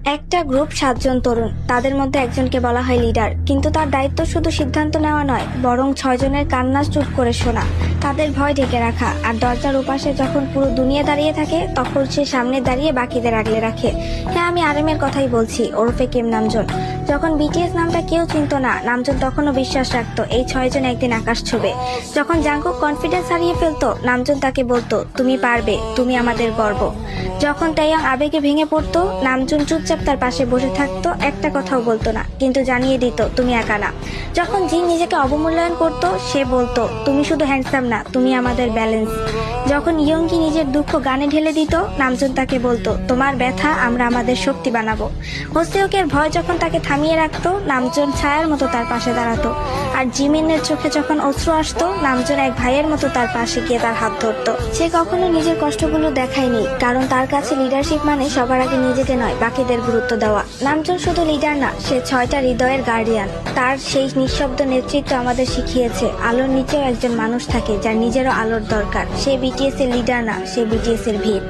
একটা গ্রুপ 7 জন তরুণ, তাদের মধ্যে একজনকে বলা হয় লিডার, কিন্তু তার দায়িত্ব শুধু সিদ্ধান্ত নেওয়া নয়, বরং 6 জনের কান্না চুপ করে শোনা, তাদের ভয় ঢেকে রাখা, আর দরজার ওপাশে যখন পুরো দুনিয়া দাঁড়িয়ে থাকে তখন সে সামনে দাঁড়িয়ে বাকিদের আগলে রাখে। হ্যাঁ, আমি আরএমের কথাই বলছি, ওরফে কিম নামজুন। যখন বিটিএস নামটা কেউ চিনত না, নামজুন তখনও বিশ্বাস রাখতো এই 6 জন একদিন আকাশ ছুবে। যখন জাংকুক কনফিডেন্স হারিয়ে ফেলতো, নামজুন তাকে বলতো, তুমি পারবে, তুমি আমাদের গর্ব। যখন তাইয়াং আবেগে ভেঙে পড়তো, নামজুন চুপচাপ তার পাশে বসে থাকতো, একটা কথাও বলতো না, কিন্তু জানিয়ে দিত তুমি একা না। যখন জিন নিজেকে অবমূল্যায়ন করতো, সে বলতো, তুমি শুধু হ্যান্ডসাম না, তুমি আমাদের ব্যালেন্স। যখন ইয়ঙ্গি নিজের দুঃখ গানে ঢেলে দিত, নামজুন তাকে বলতো, তোমার ব্যথা আমরা আমাদের শক্তি বানাবো। হোসেওকের ভয় যখন তাকে থামিয়ে রাখতো, নামজুন ছায়ার মতো তার পাশে দাঁড়াতো। আর জিমিনের চোখে যখন অশ্রু আসতো, নামজুন এক ভাইয়ের মতো তার পাশে গিয়ে তার হাত ধরতো। সে কখনো নিজের কষ্টগুলো দেখায়নি, কারণ তার কাছে লিডারশিপ মানে সবার আগে নিজেকে নয়, বাকিদের গুরুত্ব দেওয়া। নামজুন শুধু লিডার না, সে 6টা হৃদয়ের গার্ডিয়ান। তার সেই নিঃশব্দ নেতৃত্ব আমাদের শিখিয়েছে আলোর নিচেও একজন মানুষ থাকে যার নিজেরও আলোর দরকার। সে বিটিএস এর লিডার না, সে বিটিএস এর ভিত।